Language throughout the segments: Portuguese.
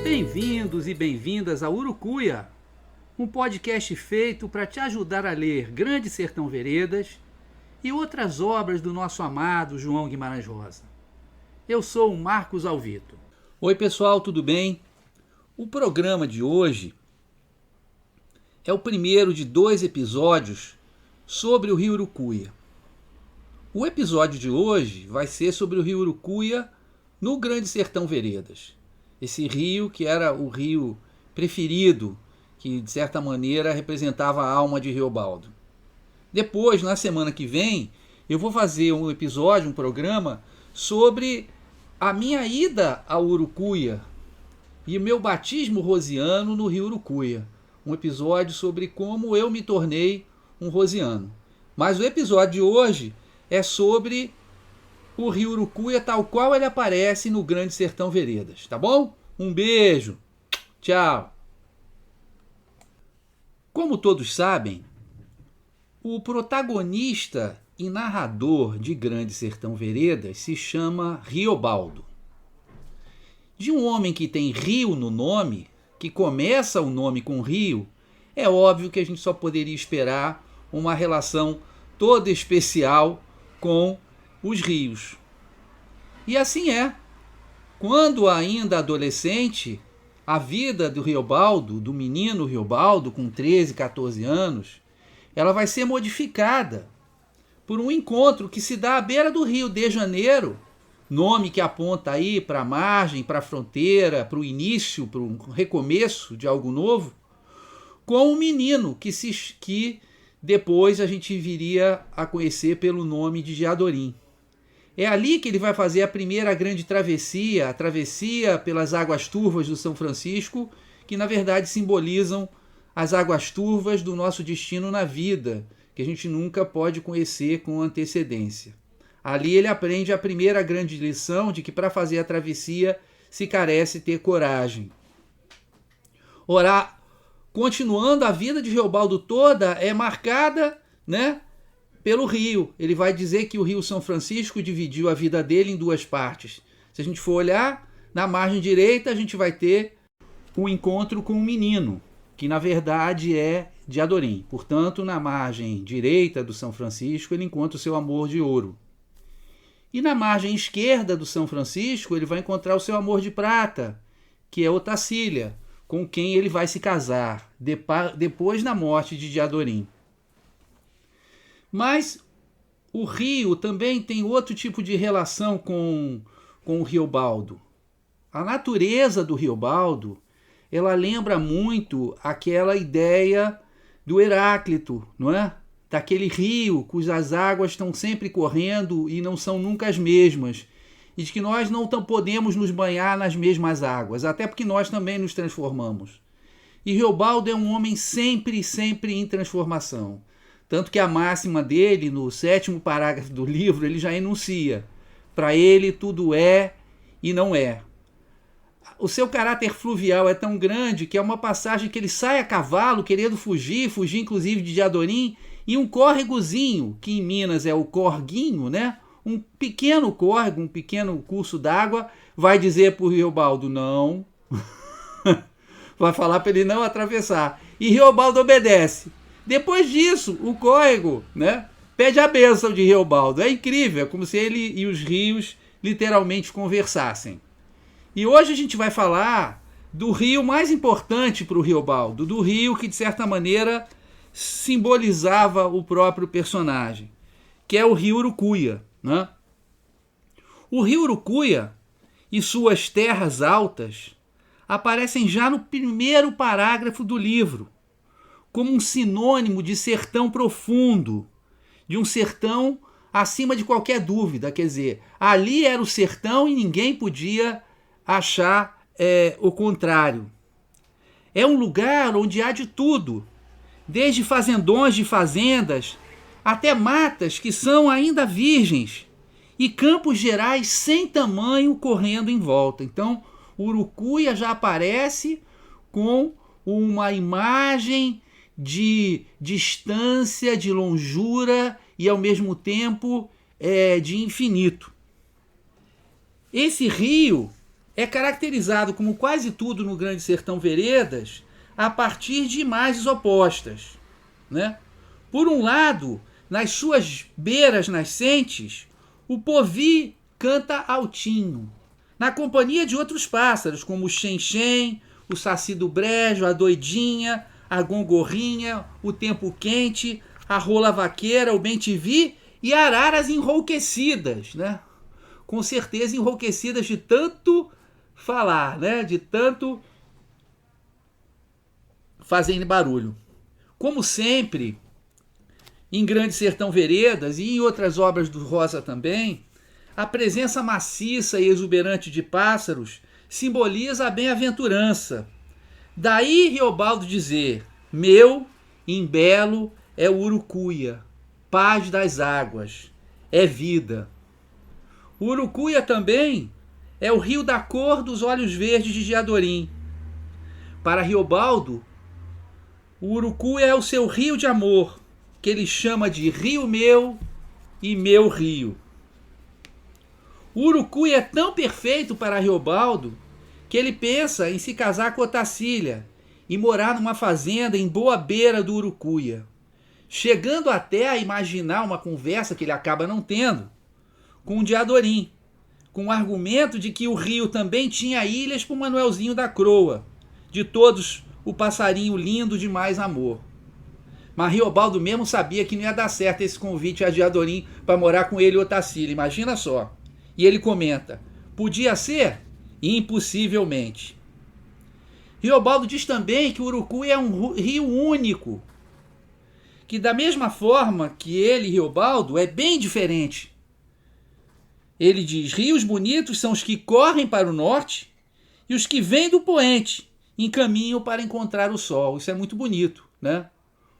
Bem-vindos e bem-vindas a Urucuia, um podcast feito para te ajudar a ler Grande Sertão Veredas e outras obras do nosso amado João Guimarães Rosa. Eu sou o Marcos Alvito. Oi pessoal, tudo bem? O programa de hoje é o primeiro de 2 episódios sobre o Rio Urucuia. O episódio de hoje vai ser sobre o Rio Urucuia no Grande Sertão Veredas. Esse rio que era o rio preferido, que de certa maneira representava a alma de Riobaldo. Depois, na semana que vem, eu vou fazer um episódio, um programa, sobre a minha ida ao Urucuia e o meu batismo rosiano no Rio Urucuia. Um episódio sobre como eu me tornei um rosiano. Mas o episódio de hoje é sobre o Rio Urucuia tal qual ele aparece no Grande Sertão Veredas, tá bom? Um beijo, tchau! Como todos sabem, o protagonista e narrador de Grande Sertão Veredas se chama Riobaldo. De um homem que tem rio no nome, que começa o nome com rio, é óbvio que a gente só poderia esperar uma relação toda especial com os rios. E assim é. Quando ainda adolescente, a vida do Riobaldo, do menino Riobaldo, com 13, 14 anos, ela vai ser modificada por um encontro que se dá à beira do Rio de Janeiro, nome que aponta aí para a margem, para a fronteira, para o início, para um recomeço de algo novo, com um menino que depois a gente viria a conhecer pelo nome de Diadorim. É ali que ele vai fazer a primeira grande travessia, a travessia pelas águas turvas do São Francisco, que na verdade simbolizam as águas turvas do nosso destino na vida, que a gente nunca pode conhecer com antecedência. Ali ele aprende a primeira grande lição de que para fazer a travessia se carece ter coragem. Ora, continuando, a vida de Riobaldo toda é marcada, pelo rio. Ele vai dizer que o Rio São Francisco dividiu a vida dele em 2 partes. Se a gente for olhar, na margem direita a gente vai ter o encontro com um menino, que na verdade é Diadorim. Portanto, na margem direita do São Francisco ele encontra o seu amor de ouro. E na margem esquerda do São Francisco ele vai encontrar o seu amor de prata, que é Otacília, com quem ele vai se casar depois da morte de Diadorim. Mas o rio também tem outro tipo de relação com o Riobaldo. A natureza do Riobaldo, ela lembra muito aquela ideia do Heráclito, não é? Daquele rio cujas águas estão sempre correndo e não são nunca as mesmas. E de que nós não podemos nos banhar nas mesmas águas, até porque nós também nos transformamos. E Riobaldo é um homem sempre em transformação. Tanto que a máxima dele, no 7º parágrafo do livro, ele já enuncia. Para ele, tudo é e não é. O seu caráter fluvial é tão grande que é uma passagem que ele sai a cavalo, querendo fugir inclusive de Diadorim, e um córregozinho, que em Minas é o corguinho, um pequeno córrego, um pequeno curso d'água, vai dizer para o Riobaldo não. Vai falar para ele não atravessar. E Riobaldo obedece. Depois disso, o córrego, pede a bênção de Riobaldo. É incrível, é como se ele e os rios literalmente conversassem. E hoje a gente vai falar do rio mais importante para o Riobaldo, do rio que, de certa maneira, simbolizava o próprio personagem, que é o Rio Urucuia. O Rio Urucuia e suas terras altas aparecem já no 1º parágrafo do livro, como um sinônimo de sertão profundo, de um sertão acima de qualquer dúvida. Quer dizer, ali era o sertão e ninguém podia achar o contrário. É um lugar onde há de tudo, desde fazendões de fazendas até matas que são ainda virgens e campos gerais sem tamanho correndo em volta. Então, Urucuia já aparece com uma imagem de distância, de longura e ao mesmo tempo de infinito. Esse rio é caracterizado, como quase tudo no Grande Sertão Veredas, a partir de imagens opostas, né? Por um lado, nas suas beiras nascentes, o povi canta altinho, na companhia de outros pássaros, como o xen-xen, o saci do brejo, a doidinha, a gongorrinha, o tempo quente, a rola vaqueira, o bem-te-vi e araras enrouquecidas, né? Com certeza enrouquecidas de tanto falar, né? De tanto fazendo barulho. Como sempre, em Grande Sertão Veredas e em outras obras do Rosa também, a presença maciça e exuberante de pássaros simboliza a bem-aventurança. Daí Riobaldo dizer: meu, em belo, é o Urucuia, paz das águas, é vida. O Urucuia também é o rio da cor dos olhos verdes de Diadorim. Para Riobaldo, o Urucuia é o seu rio de amor, que ele chama de rio meu e meu rio. O Urucuia é tão perfeito para Riobaldo que ele pensa em se casar com Otacília e morar numa fazenda em boa beira do Urucuia, chegando até a imaginar uma conversa que ele acaba não tendo com o Diadorim, com o argumento de que o rio também tinha ilhas para o Manuelzinho da Croa, de todos o passarinho lindo de mais amor. Mas Riobaldo mesmo sabia que não ia dar certo esse convite a Diadorim para morar com ele e Otacília, imagina só. E ele comenta: podia ser? Impossivelmente. Riobaldo diz também que o Urucuia é um rio único, que da mesma forma que ele, Riobaldo, é bem diferente. Ele diz: rios bonitos são os que correm para o norte e os que vêm do poente, em caminho para encontrar o sol. Isso é muito bonito, né?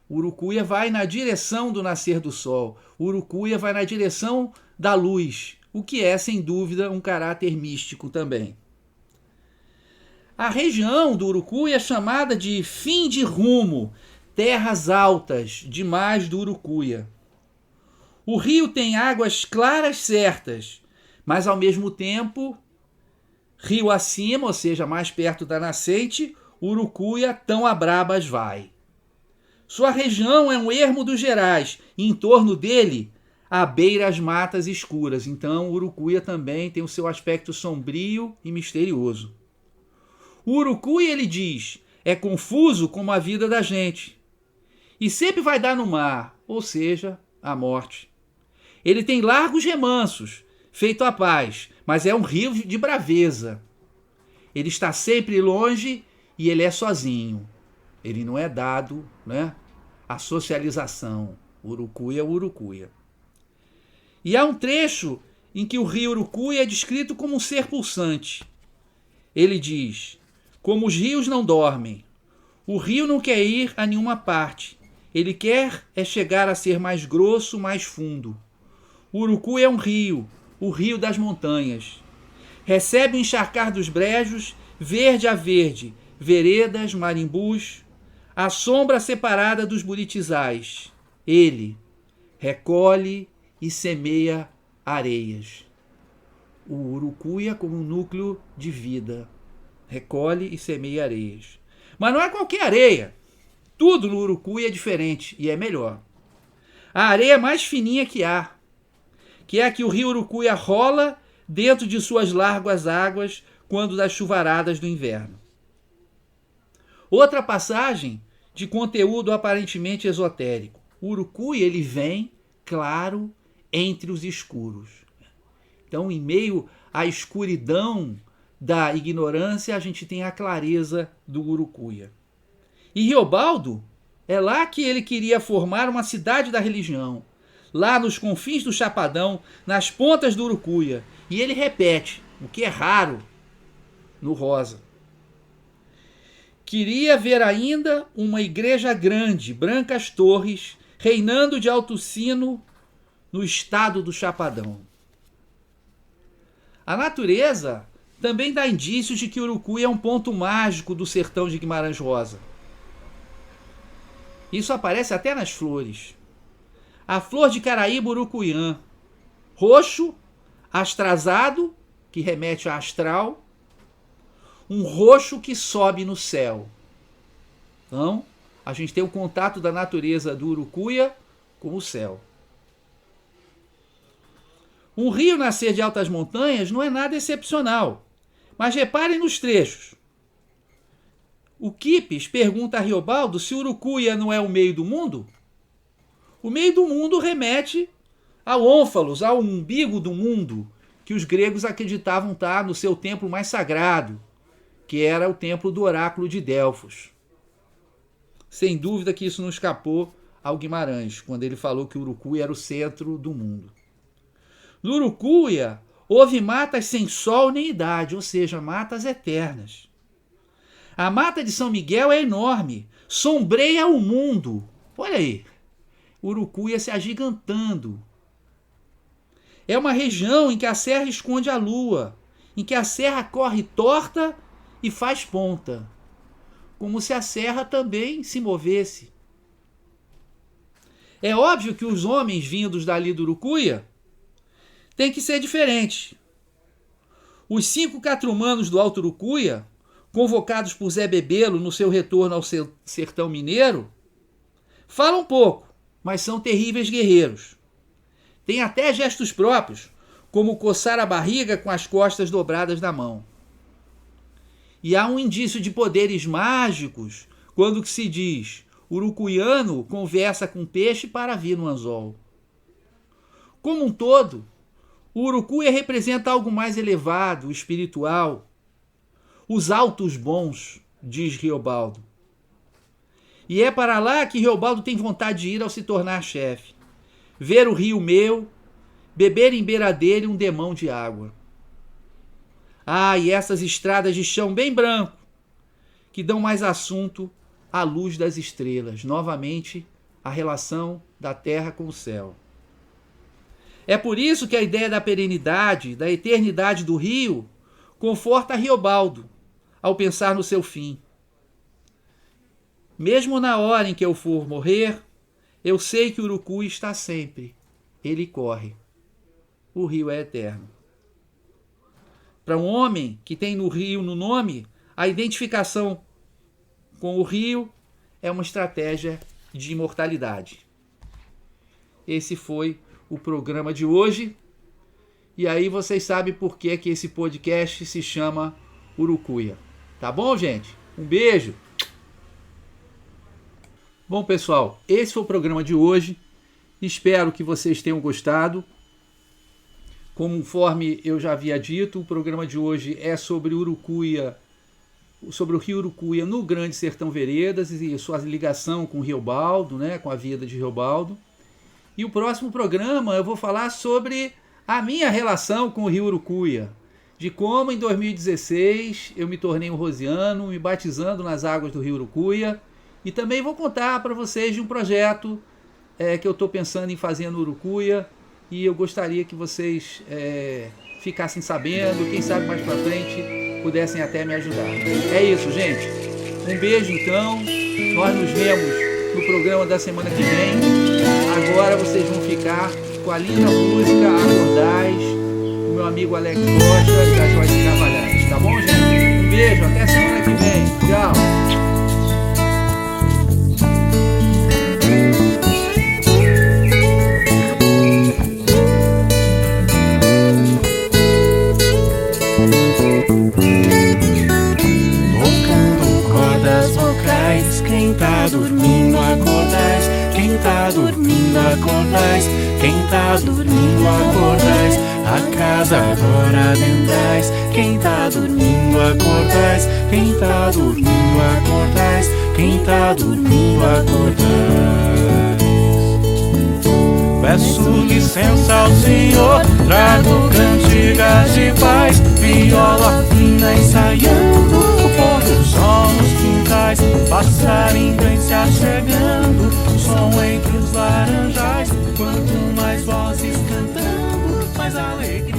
O Urucuia vai na direção do nascer do sol. O Urucuia vai na direção da luz, o que é, sem dúvida, um caráter místico também. A região do Urucuia é chamada de fim de rumo, terras altas, demais do Urucuia. O rio tem águas claras certas, mas ao mesmo tempo, rio acima, ou seja, mais perto da nascente, Urucuia tão a brabas vai. Sua região é um ermo dos Gerais, e em torno dele à beira as matas escuras. Então, Urucuia também tem o seu aspecto sombrio e misterioso. O Urucuia, ele diz, é confuso como a vida da gente. E sempre vai dar no mar, ou seja, a morte. Ele tem largos remansos, feito a paz, mas é um rio de braveza. Ele está sempre longe e ele é sozinho. Ele não é dado, né, à socialização. Urucuia é Urucuia. E há um trecho em que o rio Urucuia é descrito como um ser pulsante. Ele diz: como os rios não dormem, o rio não quer ir a nenhuma parte. Ele quer é chegar a ser mais grosso, mais fundo. O Urucuia é um rio, o rio das montanhas. Recebe o encharcar dos brejos, verde a verde, veredas, marimbus, a sombra separada dos buritizais. Ele recolhe e semeia areias. O Urucuia como um núcleo de vida. Recolhe e semeia areias. Mas não é qualquer areia. Tudo no Urucuia é diferente e é melhor. A areia mais fininha que há, que é a que o rio Urucuia rola dentro de suas largas águas quando das chuvaradas do inverno. Outra passagem de conteúdo aparentemente esotérico. O Urucuia, ele vem, claro, entre os escuros. Então, em meio à escuridão da ignorância, a gente tem a clareza do Urucuia. E Riobaldo, é lá que ele queria formar uma cidade da religião, lá nos confins do Chapadão, nas pontas do Urucuia. E ele repete, o que é raro, no rosa. Queria ver ainda uma igreja grande, brancas torres, reinando de alto sino no estado do Chapadão. A natureza também dá indícios de que Urucuia é um ponto mágico do sertão de Guimarães Rosa. Isso aparece até nas flores. A flor de Caraíba urucuiã, roxo, astrasado, que remete a astral, um roxo que sobe no céu. Então, a gente tem o contato da natureza do Urucuia com o céu. Um rio nascer de altas montanhas não é nada excepcional, mas reparem nos trechos. O Kipes pergunta a Riobaldo se Urucuia não é o meio do mundo. O meio do mundo remete ao ônfalos, ao umbigo do mundo, que os gregos acreditavam estar no seu templo mais sagrado, que era o templo do oráculo de Delfos. Sem dúvida que isso não escapou ao Guimarães, quando ele falou que Urucuia era o centro do mundo. No Urucuia, houve matas sem sol nem idade, ou seja, matas eternas. A mata de São Miguel é enorme, sombreia o mundo. Olha aí, Urucuia se agigantando. É uma região em que a serra esconde a lua, em que a serra corre torta e faz ponta, como se a serra também se movesse. É óbvio que os homens vindos dali do Urucuia têm que ser diferentes. Os 5 catrumanos do Alto Urucuia, convocados por Zé Bebelo no seu retorno ao sertão mineiro, falam pouco, mas são terríveis guerreiros. Têm até gestos próprios, como coçar a barriga com as costas dobradas da mão. E há um indício de poderes mágicos quando se diz: urucuiano conversa com peixe para vir no anzol. Como um todo, o Urucuia representa algo mais elevado, espiritual. Os altos bons, diz Riobaldo. E é para lá que Riobaldo tem vontade de ir ao se tornar chefe. Ver o rio meu, beber em beira dele um demão de água. Ah, e essas estradas de chão bem branco, que dão mais assunto à luz das estrelas. Novamente, a relação da terra com o céu. É por isso que a ideia da perenidade, da eternidade do rio, conforta Riobaldo ao pensar no seu fim. Mesmo na hora em que eu for morrer, eu sei que o Urucuia está sempre. Ele corre. O rio é eterno. Para um homem que tem no rio no nome, a identificação com o rio é uma estratégia de imortalidade. Esse foi o programa de hoje. E aí vocês sabem por que esse podcast se chama Urucuia. Tá bom, gente? Um beijo. Bom, pessoal, esse foi o programa de hoje. Espero que vocês tenham gostado. Conforme eu já havia dito, o programa de hoje é sobre Urucuia, sobre o rio Urucuia no Grande Sertão Veredas e sua ligação com Riobaldo, né, com a vida de Riobaldo. E o próximo programa eu vou falar sobre a minha relação com o rio Urucuia, de como em 2016 eu me tornei um rosiano, me batizando nas águas do rio Urucuia, e também vou contar para vocês de um projeto que eu estou pensando em fazer no Urucuia, e eu gostaria que vocês ficassem sabendo, quem sabe mais para frente pudessem até me ajudar. É isso, gente. Um beijo então, nós nos vemos no programa da semana que vem. Agora vocês vão ficar com a linda música Acordais, do meu amigo Alex Rocha e da Joyce Carvalhais, tá bom, gente? Um beijo, até semana que vem. Tchau! Quem tá dormindo acordais, quem tá dormindo acordais, quem tá dormindo acordais, a casa agora adentrais, quem tá dormindo acordais, quem tá dormindo acordais, quem tá dormindo acordais. Peço licença ao Senhor, trago cantigas de paz, viola fina ensaiando, o pôr do sol nos quintais, passarinho vem se achegando, som entre os laranjais, quanto mais vozes cantando, mais alegria.